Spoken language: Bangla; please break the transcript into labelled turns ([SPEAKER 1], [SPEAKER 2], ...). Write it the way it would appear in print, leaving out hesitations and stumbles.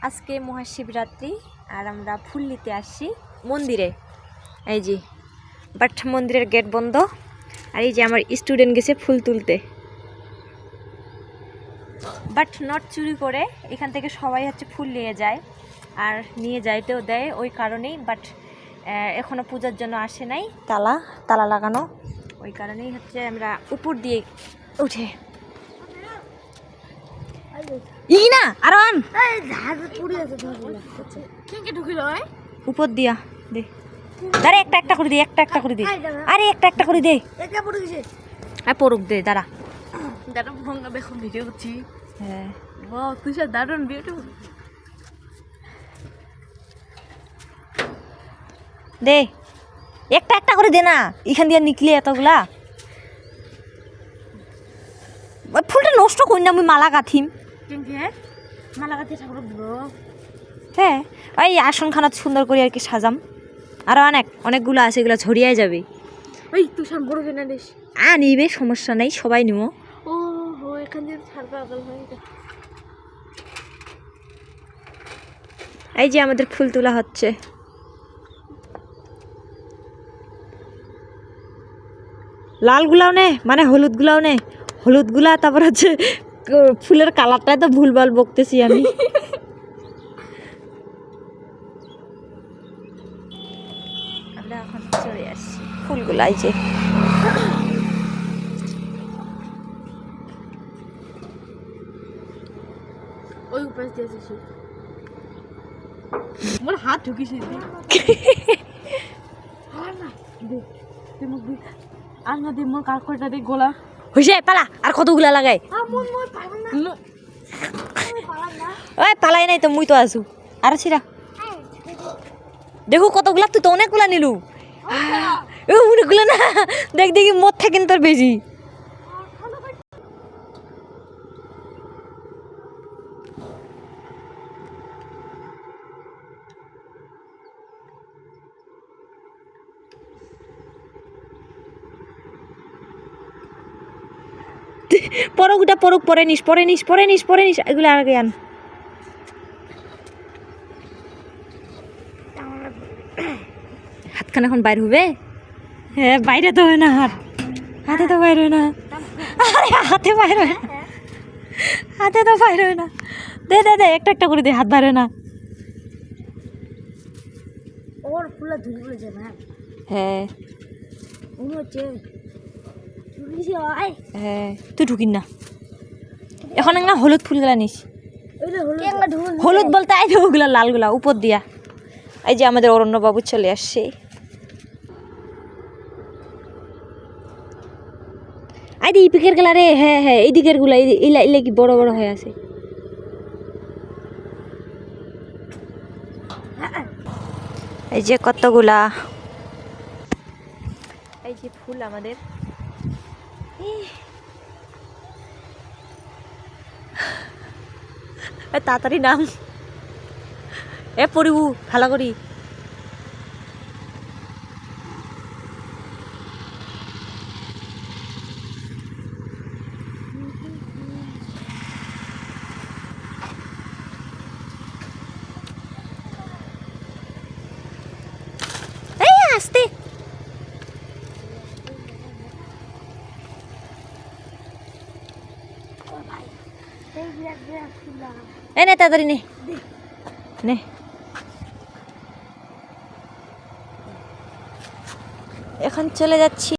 [SPEAKER 1] আজকে মহাশিবরাত্রি আর আমরা ফুল নিতে আসছি মন্দিরে। এই যে বাট মন্দিরের গেট বন্ধ, আর এই যে আমার স্টুডেন্ট গেছে ফুল তুলতে, বাট নট চুরি করে। এখান থেকে সবাই হচ্ছে ফুল নিয়ে যায়, আর নিয়ে যাইতেও দেয় ওই কারণেই। বাট এখনও পূজার জন্য আসে নাই, তালা লাগানো, ওই কারণেই হচ্ছে আমরা উপর দিয়ে উঠে না আরো আন উপর দিয়া দে, দাঁড়া একটা করে দে, একটা করে দে, আরে একটা করে দে, পড়ুক দে, দাঁড়া ভঙ্গা দেখো ভিডিও করছি। হ্যাঁ তুষার দারুণ বিউটিফুল, দে একটা করে দে না, এখান দিয়ে নিকলে এতগুলা। ফুলটা নষ্ট করি না, আমি মালা গাঁথিম। মালা গাঁথি ঠাকুর দিব। হ্যাঁ ওই আসনখানা সুন্দর করে আর কি সাজাম, আরো অনেকগুলো আছে, এগুলো ছড়িয়ে যাবে। ওই তুষার বড় বেনালিস নিবে, সমস্যা নেই, সবাই নিব। ও হো এখান দিয়ে ছাড়বা আগল হয়ে। এই যে আমাদের ফুল তোলা হচ্ছে। লালগুলাও নে, মানে হলুদগুলাও নে, হলুদগুলা, তারপর হচ্ছে ফুলের কালারটাই তো ভুলভাল বকতেছি আমি। আমরা এখন চলে আসছি ফুলগুলা, এই যে ওই উপাস দিয়েছি, মোর হাত ঢুকিস আর না দিয়ে মোর কাকড়টা দিয়ে গোলা হইছে, পালা আর কতগুলা লাগাই। ওই পালাই নাই তো, মুই তো আসু আর ছিড়া দেখো কতগুলা, তুই তো অনেকগুলা নিলু। অনেকগুলা না, দেখ দেখি মদ থাকেন তোর বেশি। পরক পরে নিস এগুলো আগে আন। হাতখান এখন বাইর হবে। হ্যাঁ বাইরে তো হয় না, হাতে তো বাইর হয় না, আরে হাতে বাইর হয় না, হাতে তো বাইর হয় না। দে একটা করে দে, হাত বাইর হয় না। ওর ফুলা ধুল বলে যাবে। হ্যাঁ হ্যাঁ তুই ঢুকিন না এখন, না হলুদ ফুলগুলা নিস। হলুদ বলতে আই ওগুলা লালগুলা উপর দিয়া। এই যে আমাদের অরণ্যবাবু চলে আসছে। আই দি পিকের গেলা রে, হ্যাঁ এই দিকের গুলা ইলা কি বড় বড় হয়ে আছে। এই যে কতগুলা, এই যে ফুল আমাদের। তাড়াতাড়ি নাম পড়িবু ভালো করি। আসতে নে তাড়াতাড়ি নে, এখন চলে যাচ্ছি।